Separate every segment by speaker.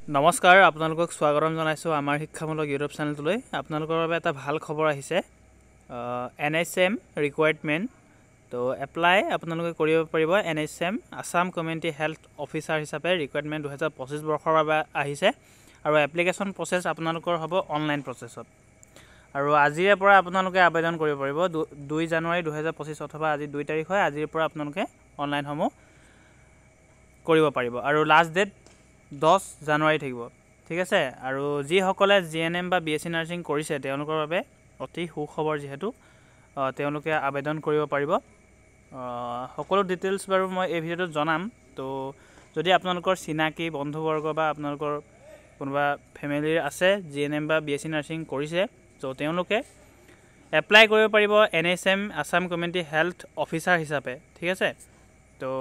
Speaker 1: নমস্কাৰ, আপোনালোকক স্বাগতম জনাইছোঁ আমাৰ শিক্ষামূলক ইউটিউব চেনেলটোলৈ। আপোনালোকৰ বাবে এটা ভাল খবৰ আহিছে। NHM ৰিকুৱাৰমেণ্ট তো এপ্লাই আপোনালোকে কৰিব পাৰিব। NHM Assam community health officer হিচাপে ৰিকুৱাৰমেণ্ট 2025 বৰ্ষৰ বাবে আহিছে আৰু এপ্লিকেশ্যন প্ৰচেছ আপোনালোকৰ হ'ব অনলাইন প্ৰচেছত। আৰু আজিৰে পৰা আপোনালোকে আবেদন কৰিব পাৰিব। 2 জানুৱাৰী 2025 অথবা আজি 2 তাৰিখ হয়, আজিৰ পৰা আপোনালোকে অনলাইনসমূহ কৰিব পাৰিব আৰু লাষ্ট ডেট 10 জানুৱাৰী থাকিব। ঠিক আছে। আৰু যিসকলে GNM বা BSc নাৰ্ছিং কৰিছে তেওঁলোকৰ বাবে অতি সুখবৰ, যিহেতু তেওঁলোকে আবেদন কৰিব পাৰিব। সকলো ডিটেইলছ বাৰু মই এই ভিডিঅ'টোত জনাম। তো যদি আপোনালোকৰ চিনাকি বন্ধুবৰ্গ বা আপোনালোকৰ কোনোবা ফেমিলিৰ আছে GNM বা BSc নাৰ্ছিং কৰিছে, তো তেওঁলোকে এপ্লাই কৰিব পাৰিব NHM Assam community health officer হিচাপে। ঠিক আছে। তো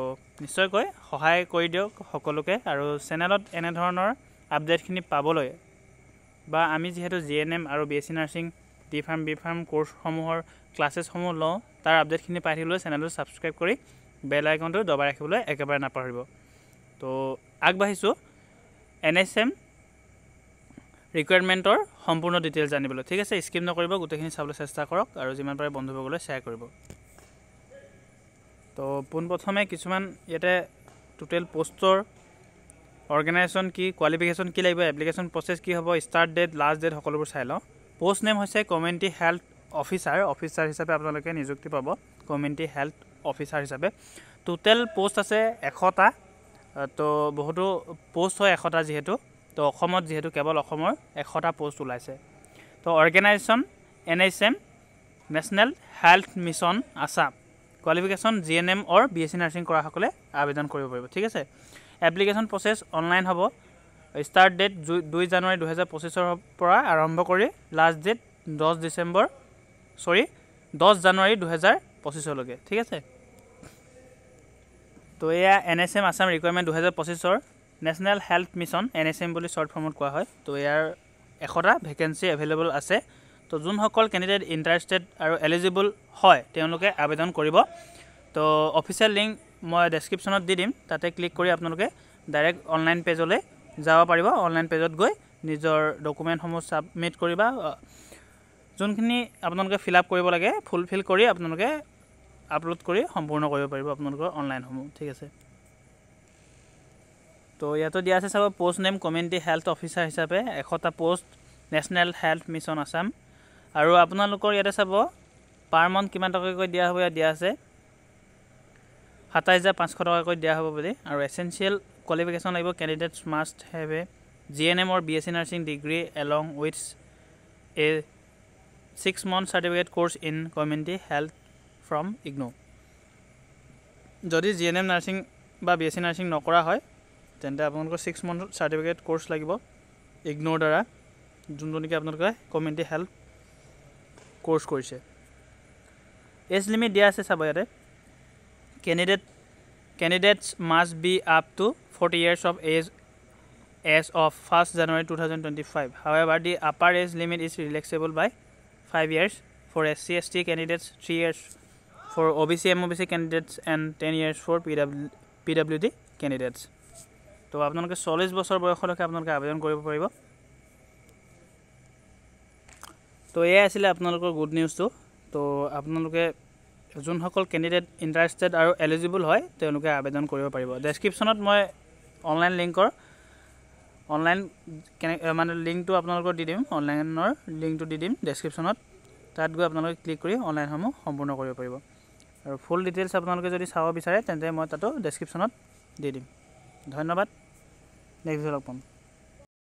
Speaker 1: নিশ্চয়কৈ সহায় কৰি দিয়ক সকলোকে। আৰু চেনেলত এনেধৰণৰ আপডেটখিনি পাবলৈ বা আমি যিহেতু GNM আৰু BSc নাৰ্ছিং D-Pharm B-Pharm কোৰ্চসমূহৰ ক্লাছেছসমূহ লওঁ, তাৰ আপডেটখিনি পাই থাকিবলৈ চেনেলটো ছাবস্ক্ৰাইব কৰি বেল আইকনটো দবাই ৰাখিবলৈ একেবাৰে নাপাহৰিব। তো আগবাঢ়িছোঁ NHM ৰিকুৱাৰমেণ্টৰ সম্পূৰ্ণ ডিটেইলছ জানিবলৈ। ঠিক আছে, স্কিপ নকৰিব, গোটেইখিনি চাবলৈ চেষ্টা কৰক আৰু যিমান পাৰে বন্ধুবৰ্গলৈ শ্বেয়াৰ কৰিব। তো পোনপ্ৰথমে কিছুমান ইয়াতে টোটেল পষ্টৰ অৰ্গেনাইজেশ্যন কি, কোৱালিফিকেশ্যন কি লাগিব, এপ্লিকেশ্যন প্ৰচেছ কি হ'ব, ষ্টাৰ্ট ডেট, লাষ্ট ডেট সকলোবোৰ চাই লওঁ। পোষ্ট নেম হৈছে কমিউনিটি হেল্থ অফিচাৰ হিচাপে আপোনালোকে নিযুক্তি পাব কমিউনিটি হেল্থ অফিচাৰ হিচাপে। টোটেল পষ্ট আছে 100টা। তো বহুতো পষ্ট হয় 100টা যিহেতু, তো অসমত যিহেতু কেৱল অসমৰ 100টা পষ্ট ওলাইছে। তো organisation NHM national health mission Assam. Qualification GNM or BSc nursing কৰাসকলে আবেদন কৰিব পাৰিব। ঠিক আছে। এপ্লিকেশ্যন প্ৰচেছ অনলাইন হ'ব। ষ্টাৰ্ট ডেট 2 জানুৱাৰী 2025 পৰা আৰম্ভ কৰি লাষ্ট ডেট 10 জানুৱাৰী 2025লৈকে। ঠিক আছে। তো এয়া NHM Assam requirement 2025 national health mission NHM বুলি শ্বৰ্ট ফৰ্মত কোৱা হয়। তো ইয়াৰ 100টা ভেকেঞ্চি এভেইলেবল আছে। তো যোনসকল কেণ্ডিডেট ইণ্টাৰেষ্টেড আৰু এলিজিবল হয় তেওঁলোকে আবেদন কৰিব। তো অফিচিয়েল লিংক মই ডেছক্ৰিপশ্যনত দি দিম, তাতে ক্লিক কৰি আপোনালোকে ডাইৰেক্ট অনলাইন পেজলৈ যাব পাৰিব। অনলাইন পেজত গৈ নিজৰ ডকুমেণ্টসমূহ ছাবমিট কৰিবা। যোনখিনি আপোনালোকে ফিল আপ কৰিব লাগে ফুলফিল কৰি আপোনালোকে আপলোড কৰি সম্পূৰ্ণ কৰিব পাৰিব আপোনালোকৰ অনলাইনসমূহ। ঠিক আছে। তো ইয়াতো দিয়া আছে চাব, post name community health officer হিচাপে 100টা post national health mission Assam. আৰু আপোনালোকৰ ইয়াতে চাব পাৰ মান্থ কিমান টকাকৈ দিয়া হ'ব, ইয়াত দিয়া আছে 27,500 টকাকৈ দিয়া হ'ব বুলি। আৰু এছেঞ্চিয়েল কোৱালিফিকেশ্যন লাগিব, candidates must have a GNM or BSc nursing degree along with a 6 month certificate course in community health from IGNOU। যদি GNM নাৰ্ছিং বা BSc নাৰ্ছিং নকৰা হয় তেন্তে আপোনালোকৰ 6 month চাৰ্টিফিকেট কোৰ্চ লাগিব IGNOUৰ দ্বাৰা, যোনটো নেকি আপোনালোকে কমিউনিটি হেল্থ কোৰ্চ কৰিছে। এজ লিমিট দিয়া আছে চাব ইয়াতে, candidates must be up to 40 years of age as of 1st January 2025. However, the upper age limit is relaxable by 5 years for SC/ST candidates, 3 years for OBC/MOBC candidates and 10 years for PWD candidates. তো আপোনালোকে 40 বছৰ বয়সলৈকে আপোনালোকে আবেদন কৰিব পাৰিব। তো এয়াই আছিলে আপোনালোকৰ গুড নিউজটো। তো আপোনালোকে যোনসকল কেণ্ডিডেট ইণ্টাৰেষ্টেড আৰু এলিজিবল হয় তেওঁলোকে আবেদন কৰিব পাৰিব। ডেছক্ৰিপশ্যনত মই অনলাইন লিংকটো আপোনালোকৰ দি দিম, অনলাইনৰ লিংকটো দি দিম ডেছক্ৰিপশ্যনত। তাত গৈ আপোনালোকে ক্লিক কৰি অনলাইনসমূহ সম্পূৰ্ণ কৰিব পাৰিব। আৰু ফুল ডিটেইলছ আপোনালোকে যদি চাব বিচাৰে তেন্তে মই তাতো ডেছক্ৰিপশ্যনত দি দিম। ধন্যবাদ। নেক্সট ভিডিঅ'ত লগ পাম।